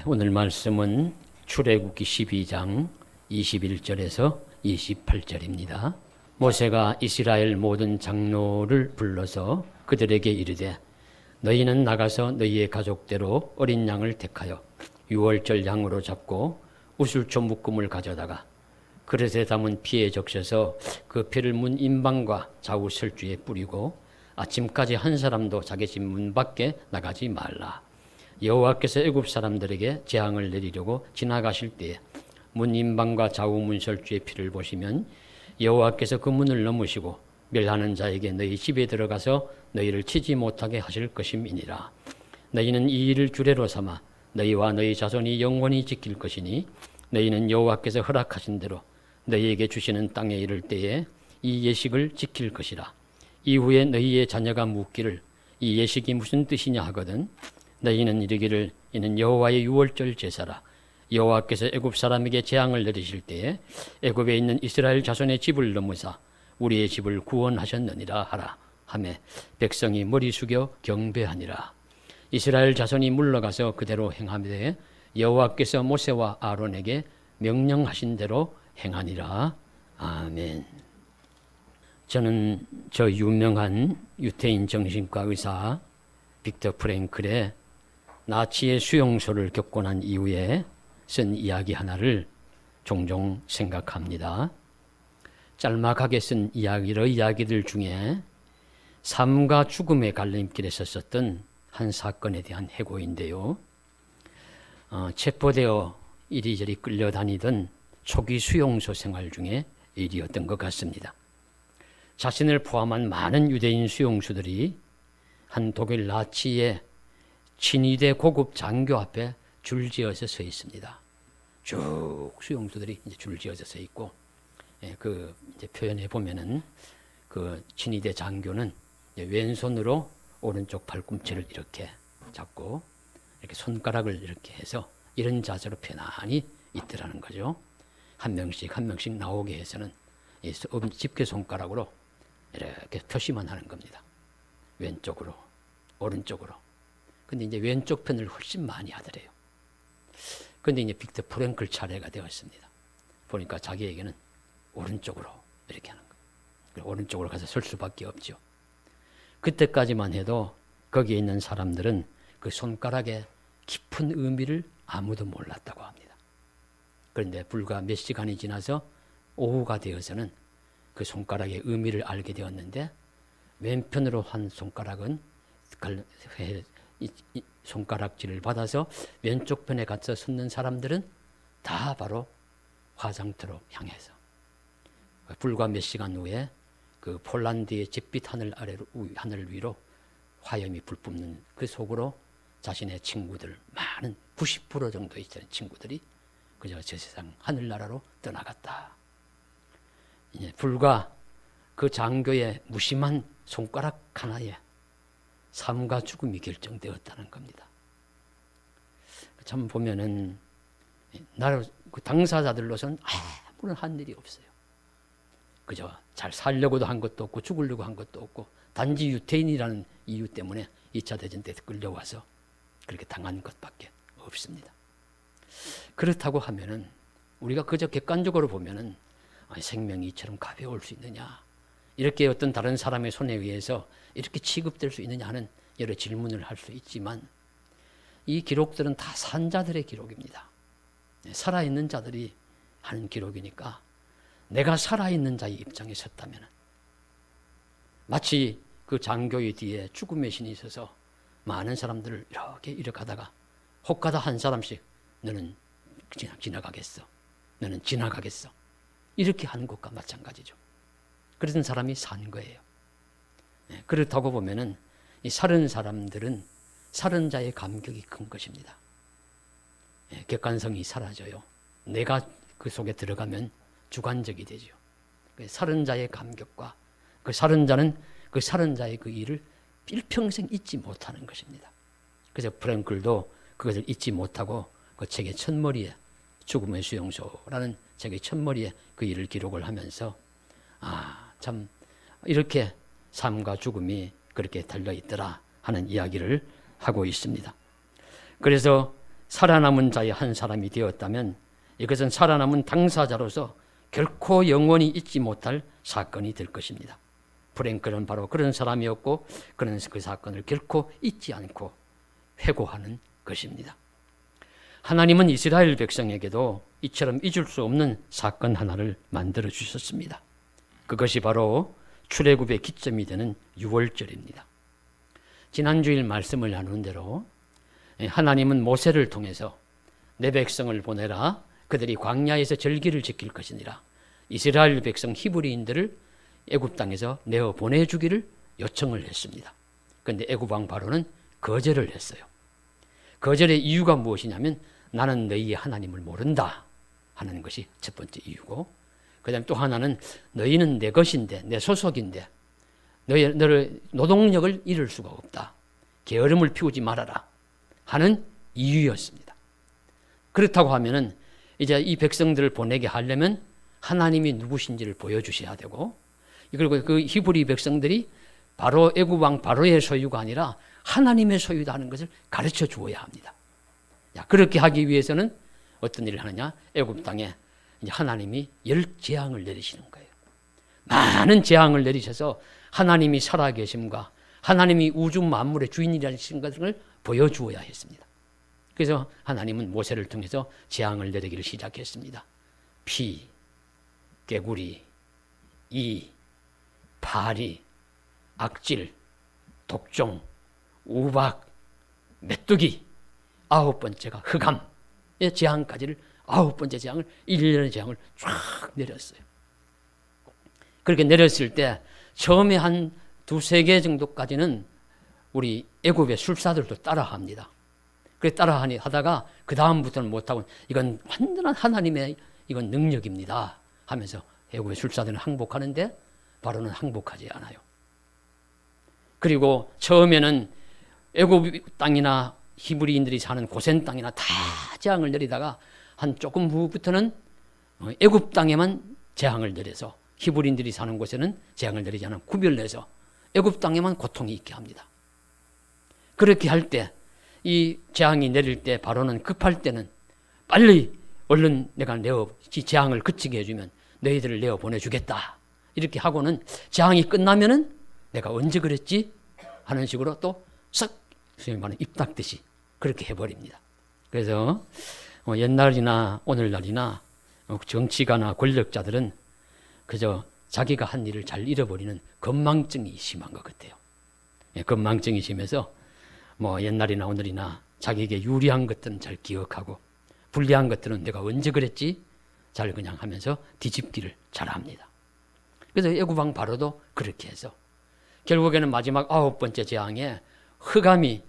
오늘 말씀은 출애굽기 12장 21절에서 28절입니다. 모세가 이스라엘 모든 장로를 불러서 그들에게 이르되 너희는 나가서 너희의 가족대로 어린 양을 택하여 유월절 양으로 잡고 우슬초 묶음을 가져다가 그릇에 담은 피에 적셔서 그 피를 문 인방과 좌우 설주에 뿌리고 아침까지 한 사람도 자기 집 문 밖에 나가지 말라. 여호와께서 애굽 사람들에게 재앙을 내리려고 지나가실 때에 문 인방과 좌우 문 설주의 피를 보시면 여호와께서 그 문을 넘으시고 멸하는 자에게 너희 집에 들어가서 너희를 치지 못하게 하실 것임이니라. 너희는 이 일을 규례로 삼아 너희와 너희 자손이 영원히 지킬 것이니 너희는 여호와께서 허락하신 대로 너희에게 주시는 땅에 이를 때에 이 예식을 지킬 것이라. 이후에 너희의 자녀가 묻기를 이 예식이 무슨 뜻이냐 하거든 너희는 이르기를 이는 여호와의 유월절 제사라. 여호와께서 애굽 사람에게 재앙을 내리실 때에 애굽에 있는 이스라엘 자손의 집을 넘으사 우리의 집을 구원하셨느니라 하라 하매 백성이 머리 숙여 경배하니라. 이스라엘 자손이 물러가서 그대로 행하되 여호와께서 모세와 아론에게 명령하신 대로 행하니라. 아멘. 저는 저 유명한 유태인 정신과 의사 빅터 프랭클의 나치의 수용소를 겪고 난 이후에 쓴 이야기 하나를 종종 생각합니다. 짤막하게 쓴 이야기들 중에 삶과 죽음의 갈림길에서 썼던 한 사건에 대한 해고인데요. 체포되어 이리저리 끌려다니던 초기 수용소 생활 중에 일이었던 것 같습니다. 자신을 포함한 많은 유대인 수용소들이 한 독일 나치의 친위대 고급 장교 앞에 줄지어서 서 있습니다. 쭉 수용소들이 이제 줄지어서 서 있고, 그 이제 표현해 보면은 그 친위대 장교는 왼손으로 오른쪽 팔꿈치를 이렇게 잡고 이렇게 손가락을 이렇게 해서 이런 자세로 편안히 있더라는 거죠. 한 명씩 나오게 해서는 집게 손가락으로 이렇게 표시만 하는 겁니다. 왼쪽으로, 오른쪽으로. 근데 이제 왼쪽 편을 훨씬 많이 하더래요. 근데 이제 빅터 프랭클 차례가 되었습니다. 보니까 자기에게는 오른쪽으로 이렇게 하는 거예요. 오른쪽으로 가서 설 수밖에 없죠. 그때까지만 해도 거기에 있는 사람들은 그 손가락의 깊은 의미를 아무도 몰랐다고 합니다. 그런데 불과 몇 시간이 지나서 오후가 되어서는 그 손가락의 의미를 알게 되었는데 왼편으로 한 손가락은 손가락질을 받아서 왼쪽 편에 가서 섰는 사람들은 다 바로 화장터로 향해서 불과 몇 시간 후에 그 폴란드의 잿빛 하늘 위로 화염이 불뿜는 그 속으로 자신의 친구들 많은 90% 정도 있는 친구들이 그저 저 세상 하늘나라로 떠나갔다. 불과 그 장교의 무심한 손가락 하나에 삶과 죽음이 결정되었다는 겁니다. 참 보면은 그 당사자들로서는 아무런 한 일이 없어요. 그저 잘 살려고도 한 것도 없고 죽으려고 한 것도 없고 단지 유태인이라는 이유 때문에 2차 대전 때 끌려와서 그렇게 당한 것밖에 없습니다. 그렇다고 하면은 우리가 그저 객관적으로 보면은 생명이 이처럼 가벼울 수 있느냐, 이렇게 어떤 다른 사람의 손에 의해서 이렇게 취급될 수 있느냐 하는 여러 질문을 할 수 있지만 이 기록들은 다 산자들의 기록입니다. 살아있는 자들이 하는 기록이니까 내가 살아있는 자의 입장에 섰다면 마치 그 장교의 뒤에 죽음의 신이 있어서 많은 사람들을 이렇게 가다가 혹가다 한 사람씩 너는 지나가겠어, 너는 지나가겠어, 이렇게 하는 것과 마찬가지죠. 그런 사람이 산 거예요. 그렇다고 보면은 이 살은 사람들은 살은 자의 감격이 큰 것입니다. 객관성이 사라져요. 내가 그 속에 들어가면 주관적이 되죠. 살은 자의 감격과 그 살은 자는 그 살은 자의 그 일을 일평생 잊지 못하는 것입니다. 그래서 프랭클도 그것을 잊지 못하고 그 책의 첫머리에 죽음의 수용소라는 책의 첫머리에 그 일을 기록을 하면서 참 이렇게 삶과 죽음이 그렇게 달려있더라 하는 이야기를 하고 있습니다. 그래서 살아남은 자의 한 사람이 되었다면 이것은 살아남은 당사자로서 결코 영원히 잊지 못할 사건이 될 것입니다. 프랭클은 바로 그런 사람이었고 그는 그 사건을 결코 잊지 않고 회고하는 것입니다. 하나님은 이스라엘 백성에게도 이처럼 잊을 수 없는 사건 하나를 만들어 주셨습니다. 그것이 바로 출애굽의 기점이 되는 유월절입니다. 지난주일 말씀을 나눈 대로 하나님은 모세를 통해서 내 백성을 보내라, 그들이 광야에서 절기를 지킬 것이니라, 이스라엘 백성 히브리인들을 애굽 땅에서 내어 보내주기를 요청을 했습니다. 그런데 애굽 왕 바로는 거절을 했어요. 거절의 이유가 무엇이냐면 나는 너희의 하나님을 모른다 하는 것이 첫 번째 이유고, 그 다음에 또 하나는 너희는 내 것인데, 내 소속인데 너를 노동력을 잃을 수가 없다, 게으름을 피우지 말아라 하는 이유였습니다. 그렇다고 하면은 이제 이 백성들을 보내게 하려면 하나님이 누구신지를 보여주셔야 되고, 그리고 그 히브리 백성들이 바로 애굽 왕 바로의 소유가 아니라 하나님의 소유다 하는 것을 가르쳐 주어야 합니다. 그렇게 하기 위해서는 어떤 일을 하느냐? 애굽 땅에 이제 하나님이 10재앙을 내리시는 거예요. 많은 재앙을 내리셔서 하나님이 살아계심과 하나님이 우주 만물의 주인이라는 것을 보여주어야 했습니다. 그래서 하나님은 모세를 통해서 재앙을 내리기를 시작했습니다. 피, 개구리, 이, 파리, 악질, 독종, 우박, 메뚜기, 9번째가 흑암의 재앙까지를 9번째 재앙을 1년의 재앙을 쫙 내렸어요. 그렇게 내렸을 때 처음에 한 2-3개 정도까지는 우리 애굽의 술사들도 따라합니다. 그래 따라하다가 그 다음부터는 못하고 이건 완전한 하나님의 이건 능력입니다 하면서 애굽의 술사들은 항복하는데 바로는 항복하지 않아요. 그리고 처음에는 애굽 땅이나 히브리인들이 사는 고센 땅이나 다 재앙을 내리다가 한 조금 후부터는 애굽 땅에만 재앙을 내려서 히브리인들이 사는 곳에는 재앙을 내리지 않은 구별내서 애굽 땅에만 고통이 있게 합니다. 그렇게 할 때 이 재앙이 내릴 때 바로는 급할 때는 빨리 얼른 내가 재앙을 그치게 해주면 너희들을 내어 보내주겠다 이렇게 하고는 재앙이 끝나면은 내가 언제 그랬지 하는 식으로 또 싹 소위 말하는 입 닦듯이 그렇게 해버립니다. 그래서 옛날이나 오늘날이나 정치가나 권력자들은 그저 자기가 한 일을 잘 잃어버리는 건망증이 심한 것 같아요. 건망증이 심해서 옛날이나 오늘이나 자기에게 유리한 것들은 잘 기억하고 불리한 것들은 내가 언제 그랬지 잘 그냥 하면서 뒤집기를 잘합니다. 그래서 애굽 왕 바로도 그렇게 해서 결국에는 마지막 9번째 재앙에 흑암이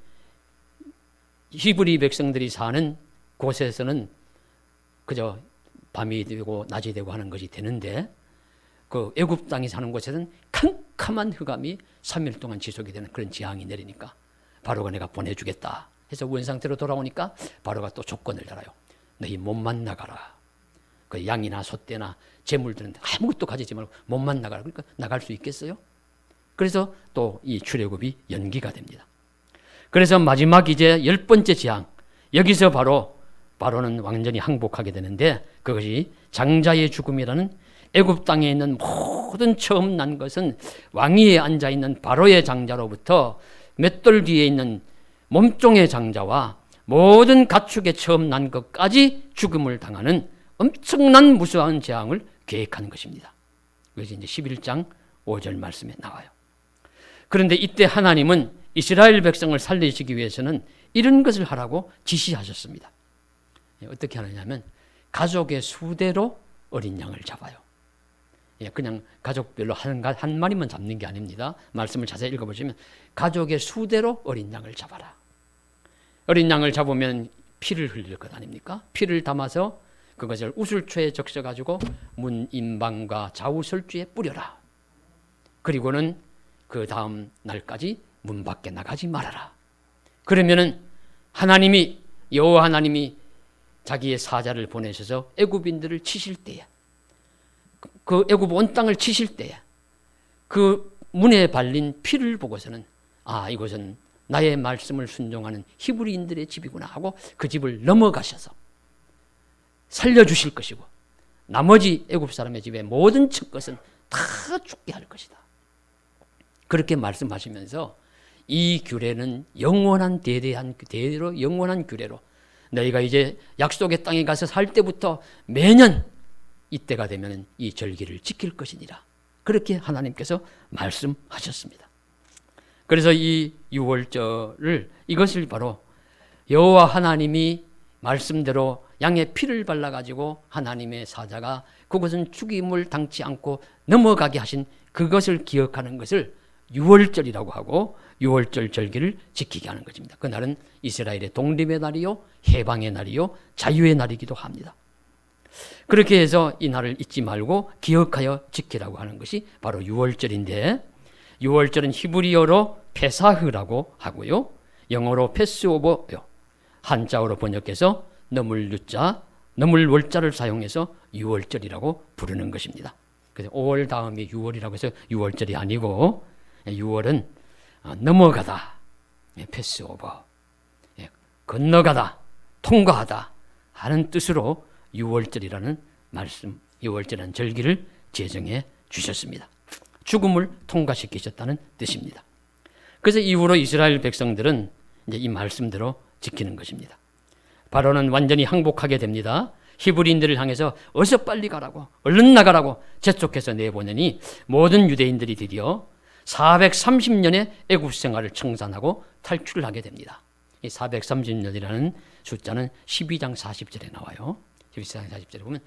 히브리 백성들이 사는 곳에서는 그저 밤이 되고 낮이 되고 하는 것이 되는데 그 애굽 땅이 사는 곳에서는 캄캄한 흑암이 3일 동안 지속이 되는 그런 재앙이 내리니까 바로가 내가 보내주겠다 해서 원상태로 돌아오니까 바로가 또 조건을 달아요. 너희 몸만 나가라. 그 양이나 소떼나 재물들은 아무것도 가지지 말고 몸만 나가라. 그러니까 나갈 수 있겠어요? 그래서 또 이 출애굽이 연기가 됩니다. 그래서 마지막 이제 10번째 재앙, 여기서 바로는 완전히 항복하게 되는데 그것이 장자의 죽음이라는 애굽 땅에 있는 모든 처음 난 것은 왕위에 앉아있는 바로의 장자로부터 맷돌 뒤에 있는 몸종의 장자와 모든 가축에 처음 난 것까지 죽음을 당하는 엄청난 무수한 재앙을 계획하는 것입니다. 그것이 이제 11장 5절 말씀에 나와요. 그런데 이때 하나님은 이스라엘 백성을 살리시기 위해서는 이런 것을 하라고 지시하셨습니다. 어떻게 하느냐면 가족의 수대로 어린 양을 잡아요. 그냥 가족별로 한 마리만 잡는 게 아닙니다. 말씀을 자세히 읽어보시면 가족의 수대로 어린 양을 잡아라. 어린 양을 잡으면 피를 흘릴 것 아닙니까? 피를 담아서 그것을 우슬초에 적셔가지고 문 임방과 좌우 설주에 뿌려라. 그리고는 그 다음 날까지 문 밖에 나가지 말아라. 그러면은 여호와 하나님이 자기의 사자를 보내셔서 애굽인들을 치실 때에 그 애굽 온 땅을 치실 때에 그 문에 발린 피를 보고서는 이것은 나의 말씀을 순종하는 히브리인들의 집이구나 하고 그 집을 넘어가셔서 살려주실 것이고 나머지 애굽 사람의 집의 모든 것은 다 죽게 할 것이다. 그렇게 말씀하시면서 이 규례는 영원한 대대로 영원한 규례로 너희가 이제 약속의 땅에 가서 살 때부터 매년 이때가 되면 이 절기를 지킬 것이니라. 그렇게 하나님께서 말씀하셨습니다. 그래서 이 유월절을 이것을 바로 여호와 하나님이 말씀대로 양의 피를 발라가지고 하나님의 사자가 그것은 죽임을 당치 않고 넘어가게 하신 그것을 기억하는 것을 유월절이라고 하고 유월절 절기를 지키게 하는 것입니다. 그날은 이스라엘의 독립의 날이요 해방의 날이요 자유의 날이기도 합니다. 그렇게 해서 이 날을 잊지 말고 기억하여 지키라고 하는 것이 바로 유월절인데 유월절은 히브리어로 페사흐라고 하고요. 영어로 패스오버요. 한자어로 번역해서 너물 유자, 너물 월자를 사용해서 유월절이라고 부르는 것입니다. 그래서 5월 다음이 6월이라고 해서 6월절이 아니고 6월은 넘어가다, 패스오버, 건너가다, 통과하다 하는 뜻으로 6월절이라는 말씀, 6월절이라는 절기를 제정해 주셨습니다. 죽음을 통과시키셨다는 뜻입니다. 그래서 이후로 이스라엘 백성들은 이제 이 말씀대로 지키는 것입니다. 바로는 완전히 항복하게 됩니다. 히브리인들을 향해서 어서 빨리 가라고, 얼른 나가라고 재촉해서 내보내니 모든 유대인들이 드디어 430년의 애굽 생활을 청산하고 탈출을 하게 됩니다. 이 430년이라는 숫자는 12장 40절에 나와요. 12장 40절에 보면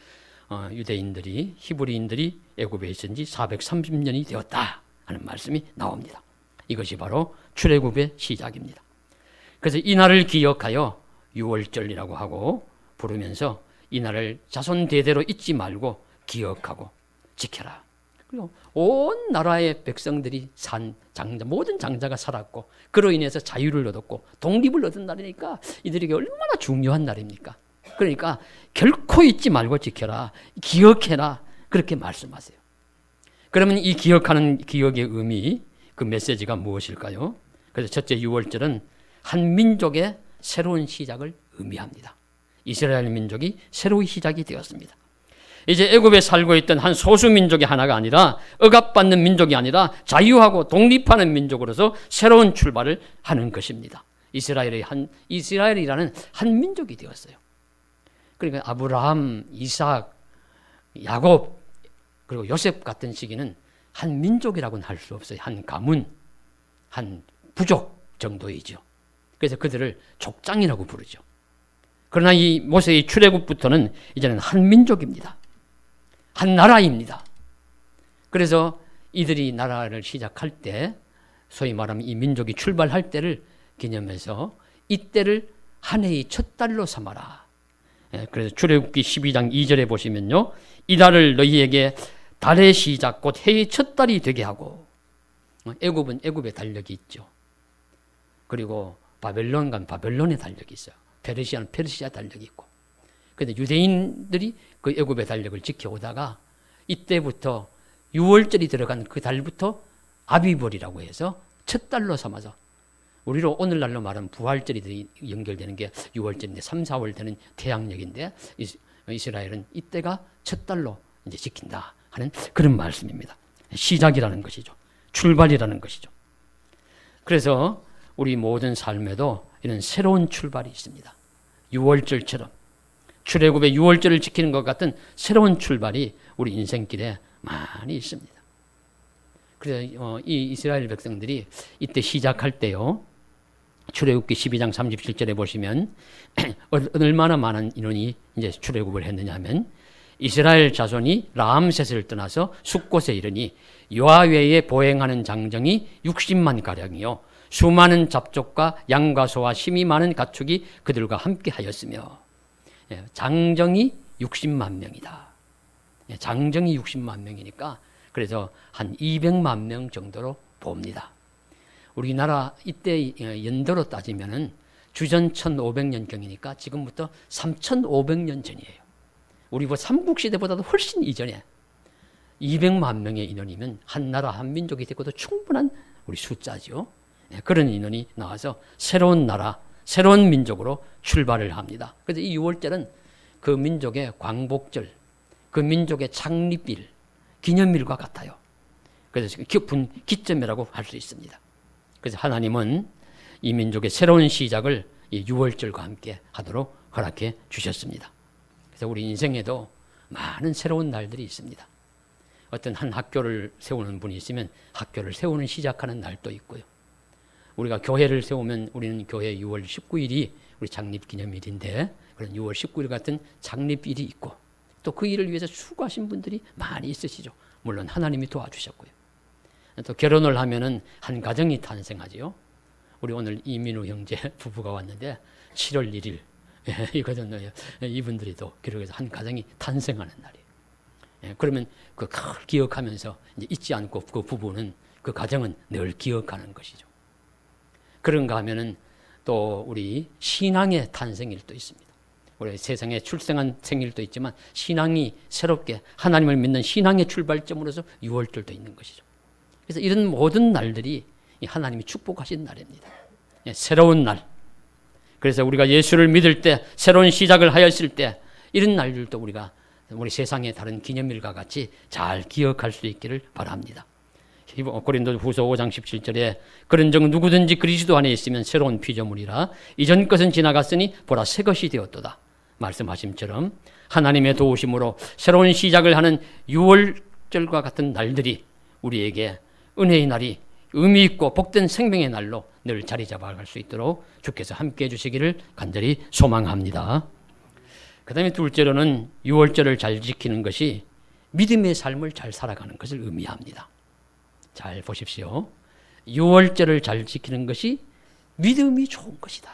유대인들이 히브리인들이 애굽에 있은 지 430년이 되었다 하는 말씀이 나옵니다. 이것이 바로 출애굽의 시작입니다. 그래서 이 날을 기억하여 유월절이라고 하고 부르면서 이 날을 자손 대대로 잊지 말고 기억하고 지켜라. 그리고 온 나라의 백성들이 모든 장자가 살았고 그로 인해서 자유를 얻었고 독립을 얻은 날이니까 이들에게 얼마나 중요한 날입니까? 그러니까 결코 잊지 말고 지켜라. 기억해라. 그렇게 말씀하세요. 그러면 이 기억하는 기억의 의미, 그 메시지가 무엇일까요? 그래서 첫째 유월절은 한 민족의 새로운 시작을 의미합니다. 이스라엘 민족이 새로운 시작이 되었습니다. 이제 애굽에 살고 있던 한 소수 민족의 하나가 아니라 억압받는 민족이 아니라 자유하고 독립하는 민족으로서 새로운 출발을 하는 것입니다. 이스라엘이라는 한 민족이 되었어요. 그러니까 아브라함, 이삭, 야곱 그리고 요셉 같은 시기는 한 민족이라고는 할 수 없어요. 한 가문, 한 부족 정도이죠. 그래서 그들을 족장이라고 부르죠. 그러나 이 모세의 출애굽부터는 이제는 한 민족입니다. 한 나라입니다. 그래서 이들이 나라를 시작할 때 소위 말하면 이 민족이 출발할 때를 기념해서 이때를 한 해의 첫 달로 삼아라. 그래서 출애굽기 12장 2절에 보시면요. 이달을 너희에게 달의 시작 곧 해의 첫 달이 되게 하고 애굽은 애굽의 달력이 있죠. 그리고 바벨론 간 바벨론의 달력이 있어요. 페르시아는 페르시아 달력이 있고. 그런데 유대인들이 그 애굽의 달력을 지켜오다가 이때부터 6월절이 들어간 그 달부터 아비벌이라고 해서 첫 달로 삼아서 우리로 오늘날로 말하면 부활절이 연결되는 게 6월절인데 3, 4월 되는 태양력인데 이스라엘은 이때가 첫 달로 이제 지킨다 하는 그런 말씀입니다. 시작이라는 것이죠. 출발이라는 것이죠. 그래서 우리 모든 삶에도 이런 새로운 출발이 있습니다. 6월절처럼 출애굽의 6월절을 지키는 것 같은 새로운 출발이 우리 인생길에 많이 있습니다. 그래서 이 이스라엘 백성들이 이때 시작할 때요. 출애굽기 12장 37절에 보시면 얼마나 많은 인원이 이제 출애굽을 했느냐 하면 이스라엘 자손이 라암셋을 떠나서 숫곳에 이르니 여호와외에 보행하는 장정이 60만 가량이요 수많은 잡족과 양과 소와 힘이 많은 가축이 그들과 함께 하였으며 장정이 60만 명이다. 장정이 60만 명이니까 그래서 한 200만 명 정도로 봅니다. 우리나라 이때 연도로 따지면은 주전 1500년경이니까 지금부터 3500년 전이에요. 우리 삼국시대보다도 훨씬 이전에 200만 명의 인원이면 한 나라 한 민족이 되고도 충분한 우리 숫자죠. 그런 인원이 나와서 새로운 나라, 새로운 민족으로 출발을 합니다. 그래서 이 6월절은 그 민족의 광복절, 그 민족의 창립일, 기념일과 같아요. 그래서 깊은 기점이라고 할 수 있습니다. 그래서 하나님은 이 민족의 새로운 시작을 이 6월절과 함께 하도록 허락해 주셨습니다. 그래서 우리 인생에도 많은 새로운 날들이 있습니다. 어떤 한 학교를 세우는 분이 있으면 학교를 세우는 시작하는 날도 있고요. 우리가 교회를 세우면 우리는 교회 6월 19일이 우리 창립기념일인데 그런 6월 19일 같은 창립일이 있고 또 그 일을 위해서 수고하신 분들이 많이 있으시죠. 물론 하나님이 도와주셨고요. 또 결혼을 하면은 한 가정이 탄생하지요. 우리 오늘 이민우 형제 부부가 왔는데 7월 1일 이거든요. 이분들이 또 기록해서 한 가정이 탄생하는 날이에요. 그러면 그걸 기억하면서 이제 잊지 않고 그 부부는 그 가정은 늘 기억하는 것이죠. 그런가 하면은 또 우리 신앙의 탄생일도 있습니다. 우리 세상에 출생한 생일도 있지만 신앙이 새롭게 하나님을 믿는 신앙의 출발점으로서 6월절도 있는 것이죠. 그래서 이런 모든 날들이 하나님이 축복하신 날입니다. 새로운 날. 그래서 우리가 예수를 믿을 때 새로운 시작을 하였을 때 이런 날들도 우리가 우리 세상의 다른 기념일과 같이 잘 기억할 수 있기를 바랍니다. 고린도후서 5장 17절에 그런즉 누구든지 그리스도 안에 있으면 새로운 피조물이라 이전 것은 지나갔으니 보라 새 것이 되었도다 말씀하심처럼 하나님의 도우심으로 새로운 시작을 하는 6월절과 같은 날들이 우리에게 은혜의 날이 의미 있고 복된 생명의 날로 늘 자리 잡아갈 수 있도록 주께서 함께해 주시기를 간절히 소망합니다. 그 다음에 둘째로는 6월절을 잘 지키는 것이 믿음의 삶을 잘 살아가는 것을 의미합니다. 잘 보십시오. 6월절을 잘 지키는 것이 믿음이 좋은 것이다.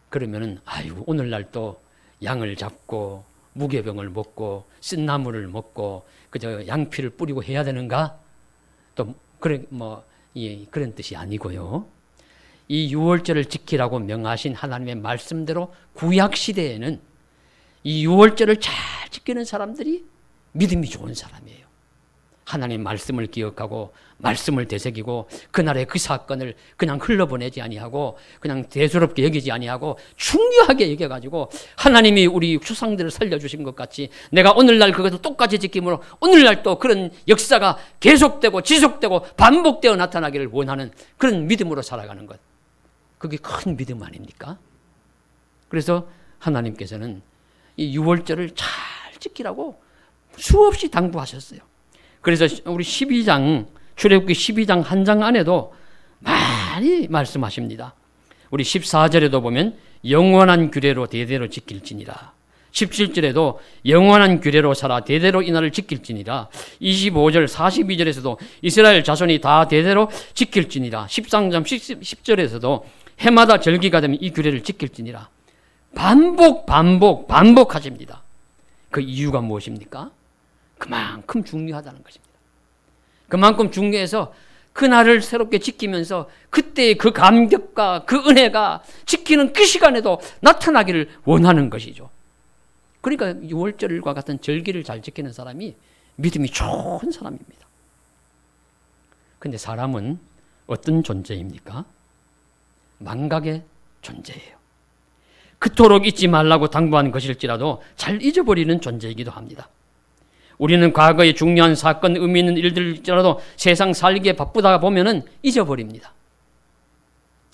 그러면은 아이고 오늘날 또 양을 잡고 무교병을 먹고 쓴나물을 먹고 그저 양피를 뿌리고 해야 되는가? 또 그런 그런 뜻이 아니고요. 이 6월절을 지키라고 명하신 하나님의 말씀대로 구약 시대에는 이 6월절을 잘 지키는 사람들이 믿음이 좋은 사람이에요. 하나님 말씀을 기억하고 말씀을 되새기고 그날의 그 사건을 그냥 흘러보내지 아니하고 그냥 대수롭게 여기지 아니하고 중요하게 여겨가지고 하나님이 우리 조상들을 살려주신 것 같이 내가 오늘날 그것을 똑같이 지킴으로 오늘날 또 그런 역사가 계속되고 지속되고 반복되어 나타나기를 원하는 그런 믿음으로 살아가는 것. 그게 큰 믿음 아닙니까? 그래서 하나님께서는 이 6월절을 잘 지키라고 수없이 당부하셨어요. 그래서 우리 12장, 출애굽기 12장 한 장 안에도 많이 말씀하십니다. 우리 14절에도 보면 영원한 규례로 대대로 지킬지니라. 17절에도 영원한 규례로 살아 대대로 이 날을 지킬지니라. 25절, 42절에서도 이스라엘 자손이 다 대대로 지킬지니라. 13장 10절에서도 해마다 절기가 되면 이 규례를 지킬지니라. 반복하십니다. 그 이유가 무엇입니까? 그만큼 중요하다는 것입니다. 그만큼 중요해서 그날을 새롭게 지키면서 그때의 그 감격과 그 은혜가 지키는 그 시간에도 나타나기를 원하는 것이죠. 그러니까 6월절과 같은 절기를 잘 지키는 사람이 믿음이 좋은 사람입니다. 그런데 사람은 어떤 존재입니까? 망각의 존재예요. 그토록 잊지 말라고 당부한 것일지라도 잘 잊어버리는 존재이기도 합니다. 우리는 과거의 중요한 사건, 의미 있는 일들일지라도 세상 살기에 바쁘다 보면은 잊어버립니다.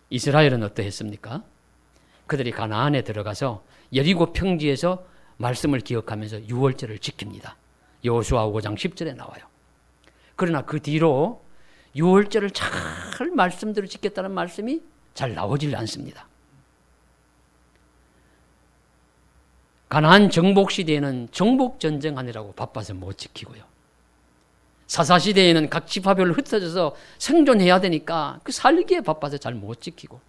이스라엘은 어떠했습니까? 그들이 가나안에 들어가서 여리고 평지에서 말씀을 기억하면서 6월절을 지킵니다. 여호수아 5장 10절에 나와요. 그러나 그 뒤로 6월절을 잘 말씀대로 지켰다는 말씀이 잘 나오질 않습니다. 가나안 정복 시대에는 정복 전쟁하느라고 바빠서 못 지키고요. 사사 시대에는 각 지파별로 흩어져서 생존해야 되니까 그 살기에 바빠서 잘 못 지키고,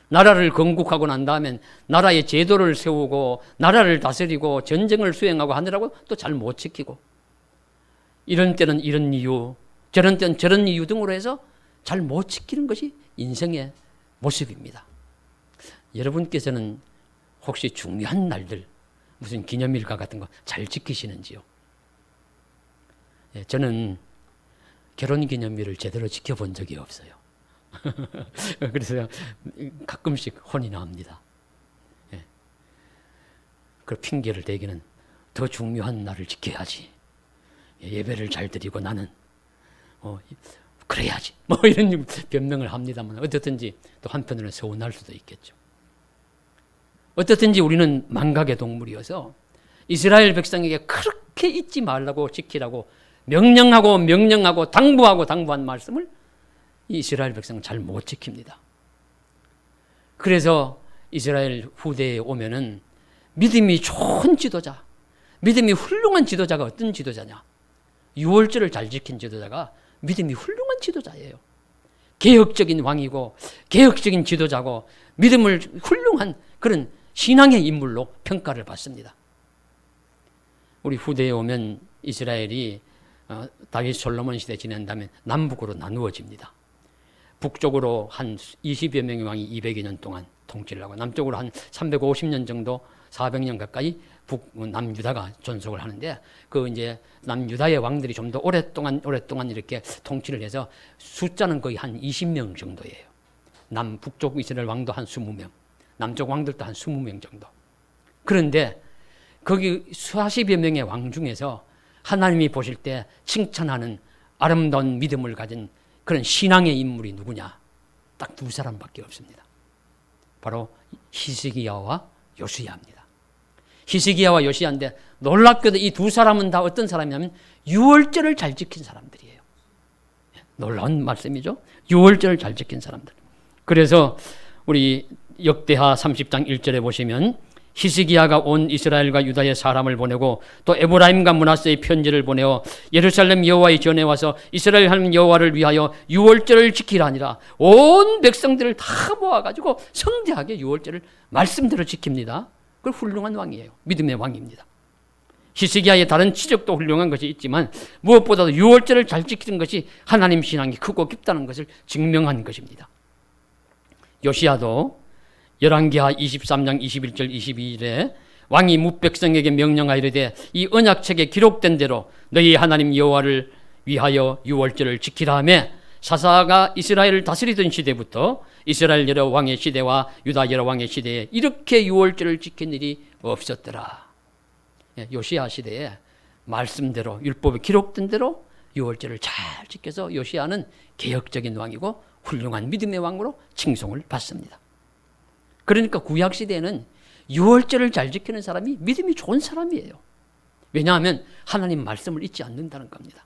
나라를 건국하고 난 다음엔 나라의 제도를 세우고 나라를 다스리고 전쟁을 수행하고 하느라고 또 잘 못 지키고, 이런 때는 이런 이유, 저런 때는 저런 이유 등으로 해서 잘 못 지키는 것이 인생의 모습입니다. 여러분께서는 혹시 중요한 날들, 무슨 기념일과 같은 거 잘 지키시는지요? 저는 결혼기념일을 제대로 지켜본 적이 없어요. 그래서 가끔씩 혼이 납니다. 예. 그 핑계를 대기는 더 중요한 날을 지켜야지. 예배를 잘 드리고 나는 그래야지. 뭐 이런 변명을 합니다만 어떻든지 또 한편으로는 서운할 수도 있겠죠. 어떻든지 우리는 망각의 동물이어서 이스라엘 백성에게 그렇게 잊지 말라고 지키라고 명령하고 당부한 말씀을 이스라엘 백성은 잘 못 지킵니다. 그래서 이스라엘 후대에 오면은 믿음이 좋은 지도자, 믿음이 훌륭한 지도자가 어떤 지도자냐? 유월절을 잘 지킨 지도자가 믿음이 훌륭한 지도자예요. 개혁적인 왕이고 개혁적인 지도자고 믿음을 훌륭한 그런 신앙의 인물로 평가를 받습니다. 우리 후대에 오면 이스라엘이 다윗 솔로몬 시대 지낸다면 남북으로 나누어집니다. 북쪽으로 한 20여 명의 왕이 200여 년 동안 통치를 하고 남쪽으로 한 350년 정도 400년 가까이 남유다가 존속을 하는데 그 이제 남유다의 왕들이 좀 더 오랫동안 이렇게 통치를 해서 숫자는 거의 한 20명 정도예요. 북쪽 이스라엘 왕도 한 20명, 남쪽 왕들도 한 20명 정도. 그런데 거기 40여 명의 왕 중에서 하나님이 보실 때 칭찬하는 아름다운 믿음을 가진 그런 신앙의 인물이 누구냐? 딱 두 사람밖에 없습니다. 바로 히스기야와 요시야입니다. 히스기야와 요시야인데 놀랍게도 이 두 사람은 다 어떤 사람이냐면 유월절을 잘 지킨 사람들이에요. 놀라운 말씀이죠. 유월절을 잘 지킨 사람들. 그래서 우리 역대하 30장 1절에 보시면 히스기야가 온 이스라엘과 유다의 사람을 보내고 또 에브라임과 므낫세의 편지를 보내어 예루살렘 여호와의 전에 와서 이스라엘 하나님 여호와를 위하여 유월절을 지키라 하니라. 온 백성들을 다 모아가지고 성대하게 유월절을 말씀대로 지킵니다. 그 훌륭한 왕이에요. 믿음의 왕입니다. 히스기야의 다른 지적도 훌륭한 것이 있지만 무엇보다도 유월절을 잘 지키는 것이 하나님 신앙이 크고 깊다는 것을 증명한 것입니다. 요시야도 열왕기하 23장 21절 22절에 왕이 뭇백성에게 명령하이르되 이 언약책에 기록된 대로 너희 하나님 여호와를 위하여 유월절을 지키라 하며 사사가 이스라엘을 다스리던 시대부터 이스라엘 여러 왕의 시대와 유다 여러 왕의 시대에 이렇게 유월절을 지킨 일이 없었더라. 요시야 시대에 말씀대로 율법에 기록된 대로 유월절을 잘 지켜서 요시야는 개혁적인 왕이고 훌륭한 믿음의 왕으로 칭송을 받습니다. 그러니까 구약 시대에는 유월절을 잘 지키는 사람이 믿음이 좋은 사람이에요. 왜냐하면 하나님 말씀을 잊지 않는다는 겁니다.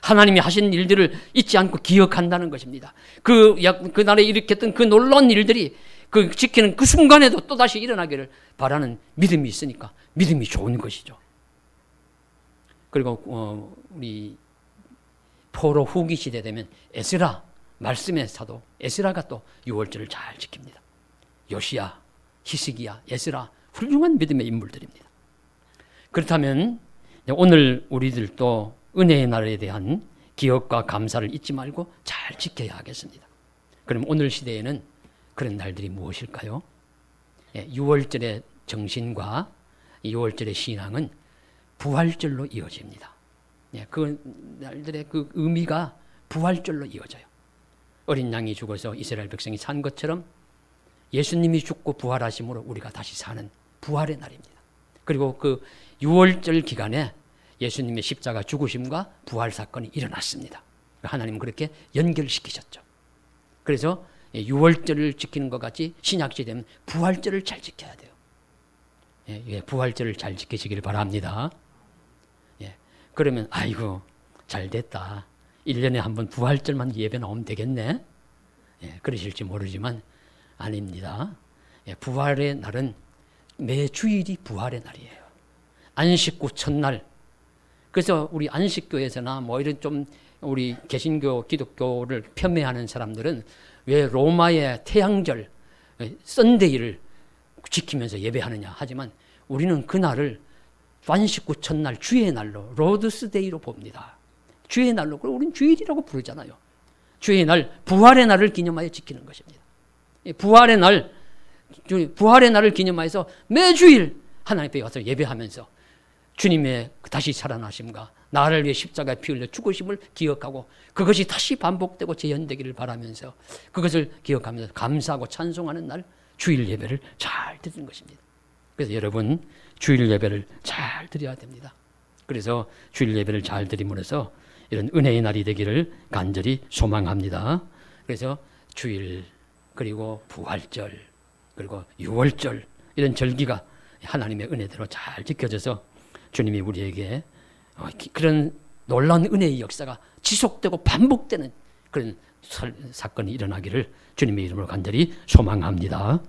하나님이 하신 일들을 잊지 않고 기억한다는 것입니다. 그날에 일으켰던 그 놀라운 일들이 그 지키는 그 순간에도 또다시 일어나기를 바라는 믿음이 있으니까 믿음이 좋은 것이죠. 그리고 우리 포로 후기 시대 되면 에스라, 말씀의 사도 에스라가 또 유월절을 잘 지킵니다. 요시야, 히스기야, 에스라 훌륭한 믿음의 인물들입니다. 그렇다면 오늘 우리들도 은혜의 날에 대한 기억과 감사를 잊지 말고 잘 지켜야 하겠습니다. 그럼 오늘 시대에는 그런 날들이 무엇일까요? 유월절의 정신과 유월절의 신앙은 부활절로 이어집니다. 그 날들의 그 의미가 부활절로 이어져요. 어린 양이 죽어서 이스라엘 백성이 산 것처럼 예수님이 죽고 부활하심으로 우리가 다시 사는 부활의 날입니다. 그리고 그 유월절 기간에 예수님의 십자가 죽으심과 부활 사건이 일어났습니다. 하나님은 그렇게 연결시키셨죠. 그래서 유월절을 지키는 것 같이 신약시대는 부활절을 잘 지켜야 돼요. 부활절을 잘 지키시길 바랍니다. 그러면 아이고 잘 됐다. 1년에 한 번 부활절만 예배 나오면 되겠네. 그러실지 모르지만 아닙니다. 부활의 날은 매 주일이 부활의 날이에요. 안식 후 첫날. 그래서 우리 안식교에서나 뭐 이런 좀 우리 개신교, 기독교를 폄훼하는 사람들은 왜 로마의 태양절, 썬데이를 지키면서 예배하느냐 하지만 우리는 그날을 안식 후 첫날 주의 날로 로드스데이로 봅니다. 주의 날로. 그리고 우리는 주일이라고 부르잖아요. 주의 날, 부활의 날을 기념하여 지키는 것입니다. 부활의 날을 기념하여서 매주일 하나님 앞에 와서 예배하면서 주님의 다시 살아나심과 나를 위해 십자가에 피 흘려 죽으심을 기억하고 그것이 다시 반복되고 재현되기를 바라면서 그것을 기억하면서 감사하고 찬송하는 날 주일 예배를 잘 드리는 것입니다. 그래서 여러분 주일 예배를 잘 드려야 됩니다. 그래서 주일 예배를 잘 드림으로써 이런 은혜의 날이 되기를 간절히 소망합니다. 그래서 주일 그리고 부활절 그리고 유월절 이런 절기가 하나님의 은혜대로 잘 지켜져서 주님이 우리에게 그런 놀라운 은혜의 역사가 지속되고 반복되는 그런 사건이 일어나기를 주님의 이름으로 간절히 소망합니다.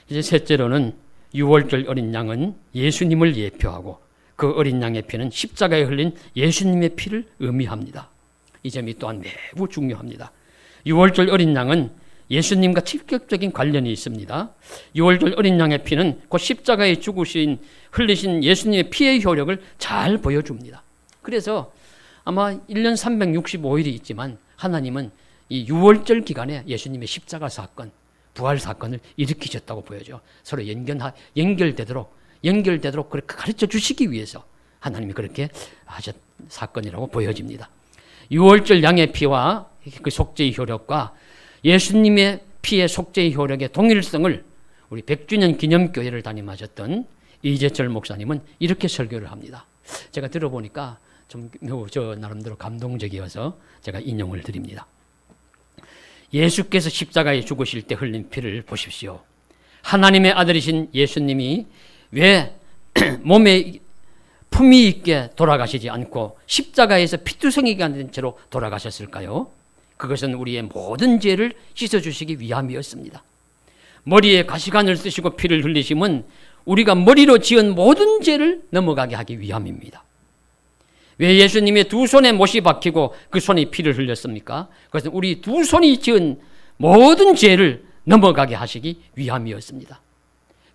이제 셋째로는 유월절 어린 양은 예수님을 예표하고 그 어린 양의 피는 십자가에 흘린 예수님의 피를 의미합니다. 이 점이 또한 매우 중요합니다. 유월절 어린 양은 예수님과 직접적인 관련이 있습니다. 유월절 어린 양의 피는 곧 십자가에 죽으신 흘리신 예수님의 피의 효력을 잘 보여줍니다. 그래서 아마 1년 365일이 있지만 하나님은 이 유월절 기간에 예수님의 십자가 사건, 부활 사건을 일으키셨다고 보여져. 서로 연결되도록 그렇게 가르쳐 주시기 위해서 하나님이 그렇게 하셨 사건이라고 보여집니다. 유월절 양의 피와 그 속죄의 효력과 예수님의 피의 속죄의 효력의 동일성을 우리 100주년 기념교회를 담임하셨던 이재철 목사님은 이렇게 설교를 합니다. 제가 들어보니까 좀 저 나름대로 감동적이어서 제가 인용을 드립니다. 예수께서 십자가에 죽으실 때 흘린 피를 보십시오. 하나님의 아들이신 예수님이 왜 몸에 품위 있게 돌아가시지 않고 십자가에서 피투성이가 된 채로 돌아가셨을까요? 그것은 우리의 모든 죄를 씻어주시기 위함이었습니다. 머리에 가시관을 쓰시고 피를 흘리심은 우리가 머리로 지은 모든 죄를 넘어가게 하기 위함입니다. 왜 예수님의 두 손에 못이 박히고 그 손이 피를 흘렸습니까? 그것은 우리 두 손이 지은 모든 죄를 넘어가게 하시기 위함이었습니다.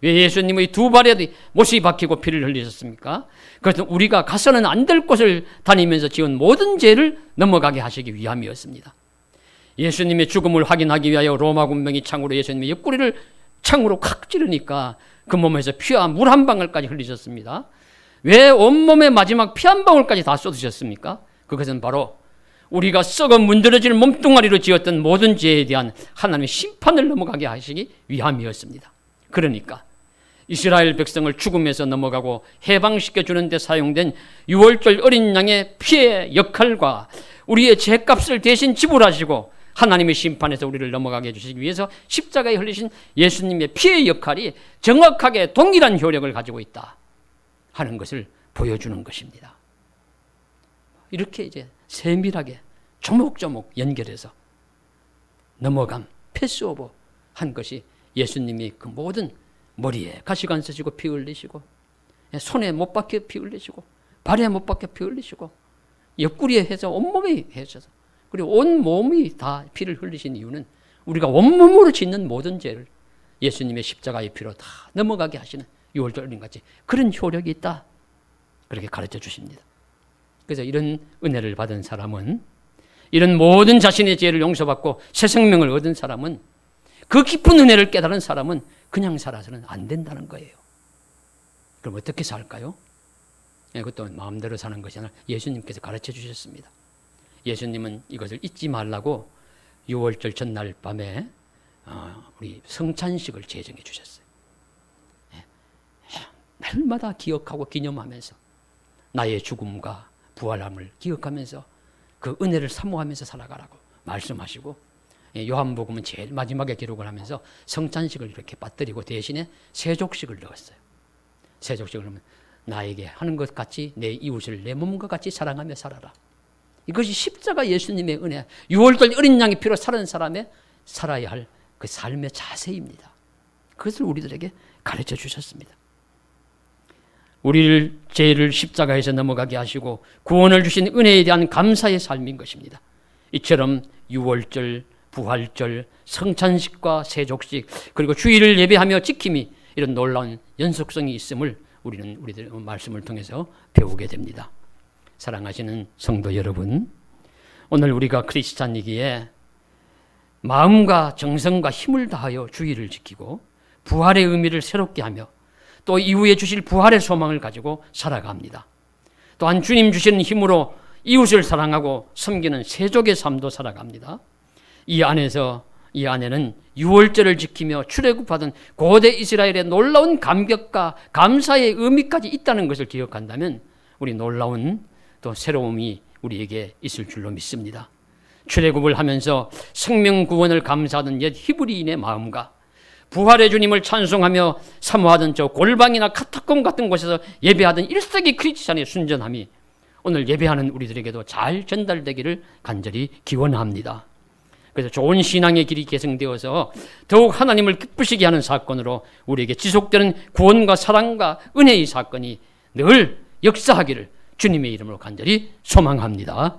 왜 예수님의 두 발에 못이 박히고 피를 흘리셨습니까? 그것은 우리가 가서는 안 될 곳을 다니면서 지은 모든 죄를 넘어가게 하시기 위함이었습니다. 예수님의 죽음을 확인하기 위하여 로마 군병이 창으로 예수님의 옆구리를 창으로 칵 찌르니까 그 몸에서 피와 물 한 방울까지 흘리셨습니다. 왜 온몸에 마지막 피 한 방울까지 다 쏟으셨습니까? 그것은 바로 우리가 썩어 문드러질 몸뚱아리로 지었던 모든 죄에 대한 하나님의 심판을 넘어가게 하시기 위함이었습니다. 그러니까 이스라엘 백성을 죽음에서 넘어가고 해방시켜주는 데 사용된 유월절 어린 양의 피의 역할과 우리의 죄값을 대신 지불하시고 하나님의 심판에서 우리를 넘어가게 해주시기 위해서 십자가에 흘리신 예수님의 피의 역할이 정확하게 동일한 효력을 가지고 있다 하는 것을 보여주는 것입니다. 이렇게 이제 세밀하게 조목조목 연결해서 넘어감, 패스오버 한 것이 예수님이 그 모든 머리에 가시관 쓰시고 피 흘리시고 손에 못 박혀 피 흘리시고 발에 못 박혀 피 흘리시고 옆구리에 해서 온몸에 해셔서 그리고 온 몸이 다 피를 흘리신 이유는 우리가 온몸으로 짓는 모든 죄를 예수님의 십자가의 피로 다 넘어가게 하시는 유월절 어린같이 그런 효력이 있다. 그렇게 가르쳐 주십니다. 그래서 이런 은혜를 받은 사람은 이런 모든 자신의 죄를 용서받고 새 생명을 얻은 사람은 그 깊은 은혜를 깨달은 사람은 그냥 살아서는 안 된다는 거예요. 그럼 어떻게 살까요? 그것도 마음대로 사는 것이 아니라 예수님께서 가르쳐 주셨습니다. 예수님은 이것을 잊지 말라고 유월절 전날 밤에 우리 성찬식을 제정해 주셨어요. 날마다 기억하고 기념하면서 나의 죽음과 부활함을 기억하면서 그 은혜를 사모하면서 살아가라고 말씀하시고 요한복음은 제일 마지막에 기록을 하면서 성찬식을 이렇게 빠뜨리고 대신에 세족식을 넣었어요. 세족식을 하면 나에게 하는 것 같이 내 이웃을 내 몸과 같이 사랑하며 살아라. 이것이 십자가 예수님의 은혜, 유월절 어린 양의 피로 사는 사람의 살아야 할 그 삶의 자세입니다. 그것을 우리들에게 가르쳐 주셨습니다. 우리를 죄를 십자가에서 넘어가게 하시고 구원을 주신 은혜에 대한 감사의 삶인 것입니다. 이처럼 유월절, 부활절, 성찬식과 세족식 그리고 주일을 예배하며 지킴이 이런 놀라운 연속성이 있음을 우리는 우리들의 말씀을 통해서 배우게 됩니다. 사랑하시는 성도 여러분, 오늘 우리가 크리스찬이기에 마음과 정성과 힘을 다하여 주일을 지키고 부활의 의미를 새롭게 하며 또 이후에 주실 부활의 소망을 가지고 살아갑니다. 또한 주님 주시는 힘으로 이웃을 사랑하고 섬기는 세족의 삶도 살아갑니다. 이 안에는 유월절을 지키며 출애굽하던 고대 이스라엘의 놀라운 감격과 감사의 의미까지 있다는 것을 기억한다면 우리 놀라운 또 새로움이 우리에게 있을 줄로 믿습니다. 출애굽을 하면서 생명 구원을 감사하던 옛 히브리인의 마음과 부활의 주님을 찬송하며 사모하던 저 골방이나 카타콤 같은 곳에서 예배하던 1세기 크리스찬의 순전함이 오늘 예배하는 우리들에게도 잘 전달되기를 간절히 기원합니다. 그래서 좋은 신앙의 길이 계승되어서 더욱 하나님을 기쁘시게 하는 사건으로 우리에게 지속되는 구원과 사랑과 은혜의 사건이 늘 역사하기를 주님의 이름으로 간절히 소망합니다.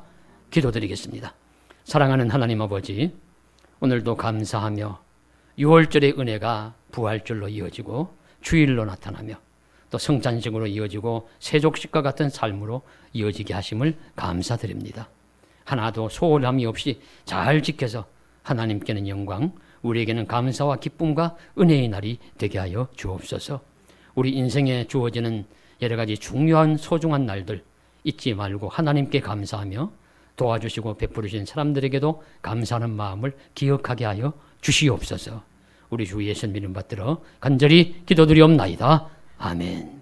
기도드리겠습니다. 사랑하는 하나님 아버지, 오늘도 감사하며 6월절의 은혜가 부활절로 이어지고 주일로 나타나며 또 성찬식으로 이어지고 세족식과 같은 삶으로 이어지게 하심을 감사드립니다. 하나도 소홀함이 없이 잘 지켜서 하나님께는 영광, 우리에게는 감사와 기쁨과 은혜의 날이 되게 하여 주옵소서. 우리 인생에 주어지는 여러 가지 중요한 소중한 날들 잊지 말고 하나님께 감사하며 도와주시고 베풀으신 사람들에게도 감사하는 마음을 기억하게 하여 주시옵소서. 우리 주 예수님 이름 받들어 간절히 기도드리옵나이다. 아멘.